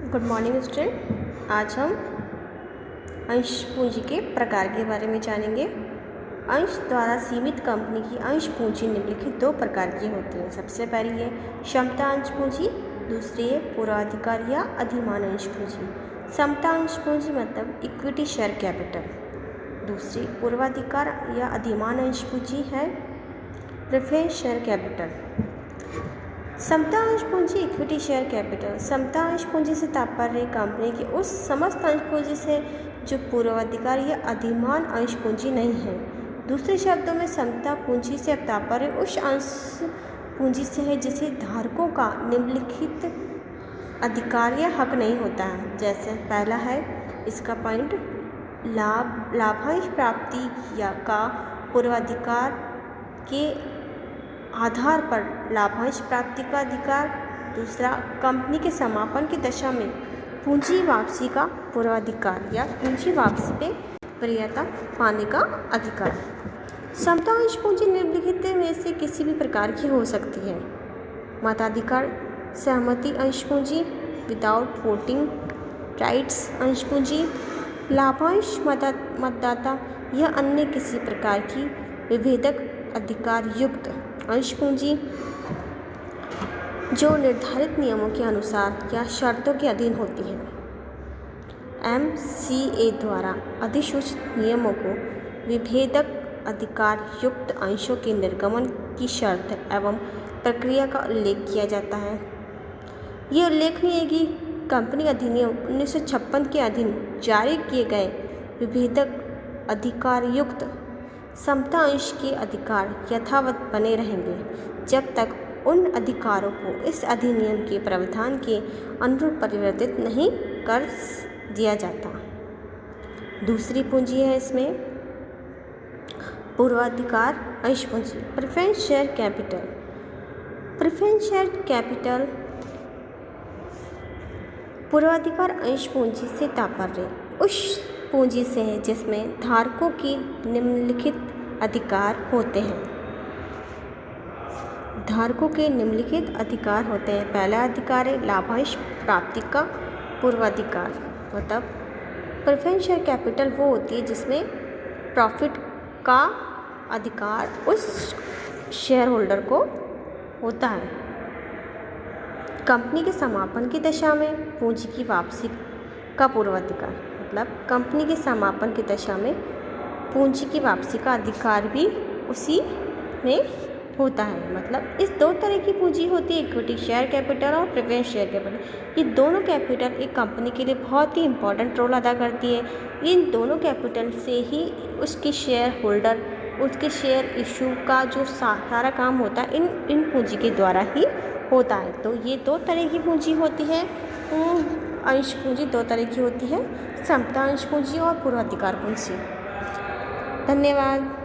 Good morning student. आज हम अंश पूंजी के प्रकार के बारे में जानेंगे। अंश द्वारा सीमित कंपनी की अंश पूंजी निम्नलिखित दो प्रकार की होती है। सबसे पहली है समता अंश पूंजी, दूसरी है पूर्वाधिकार या अधिमान अंश पूंजी। समता अंश पूंजी मतलब इक्विटी शेयर कैपिटल, दूसरी पूर्वाधिकार या अधिमान अंश पूंजी है प्रेफरेंस शेयर कैपिटल। समता अंश पूंजी इक्विटी शेयर कैपिटल। समता अंश पूंजी से तात्पर्य कंपनी की उस समस्त अंश पूंजी से जो पूर्वाधिकार या अधिमान अंश पूंजी नहीं है। दूसरे शब्दों में समता पूंजी से तात्पर्य उस अंश पूंजी से है जिसे धारकों का निम्नलिखित अधिकार या हक नहीं होता है। जैसे पहला है इसका पॉइंट लाभांश प्राप्ति या का पूर्वाधिकार के आधार पर लाभांश प्राप्ति का अधिकार। दूसरा कंपनी के समापन की दशा में पूंजी वापसी का पूर्वाधिकार या पूंजी वापसी पे वरीयता पाने का अधिकार। समता अंश पूंजी निम्नलिखित में से किसी भी प्रकार की हो सकती है। मताधिकार सहमति अंश पूंजी, विदाउट वोटिंग राइट्स अंश पूंजी, लाभांश मतदाता या अन्य किसी प्रकार की विभेदक अधिकार युक्त अंश पूंजी जो निर्धारित नियमों के अनुसार या शर्तों के अधीन होती है। MCA द्वारा अधिसूचित नियमों को विभेदक अधिकार युक्त अंशों के निर्गमन की शर्त एवं प्रक्रिया का उल्लेख किया जाता है। ये उल्लेखनीय है कि कंपनी अधिनियम 1956 के अधीन जारी किए गए विभेदक अधिकार युक्त समता अंश के अधिकार यथावत बने रहेंगे जब तक उन अधिकारों को इस अधिनियम के प्रावधान के अनुरूप परिवर्तित नहीं कर दिया जाता। दूसरी पूंजी है इसमें पूर्वाधिकार अंश पूंजी, preference share capital. Preference share capital पूर्वाधिकार अंश पूंजी से तात्पर्य उस पूंजी से है जिसमें धारकों की निम्नलिखित अधिकार होते हैं। धारकों के निम्नलिखित अधिकार होते हैं। पहला अधिकार है लाभांश प्राप्ति का पूर्वाधिकार। मतलब प्रेफरेंस शेयर कैपिटल वो होती है जिसमें प्रॉफिट का अधिकार उस शेयर होल्डर को होता है। कंपनी के समापन की दशा में पूंजी की वापसी का पूर्वाधिकार, मतलब कंपनी के समापन की दशा में पूंजी की वापसी का अधिकार भी उसी में होता है। मतलब इस दो तरह की पूंजी होती है, इक्विटी शेयर कैपिटल और प्रेफरेंस शेयर कैपिटल। ये दोनों कैपिटल एक कंपनी के लिए बहुत ही इंपॉर्टेंट रोल अदा करती है। इन दोनों कैपिटल से ही उसके शेयर होल्डर, उसके शेयर इशू का जो सारा काम होता है इन पूंजी के द्वारा ही होता है। तो ये दो तरह की पूंजी होती है। अंश पूंजी दो तरह की होती है, समता अंश पूंजी और पूर्वाधिकार पूंजी। धन्यवाद।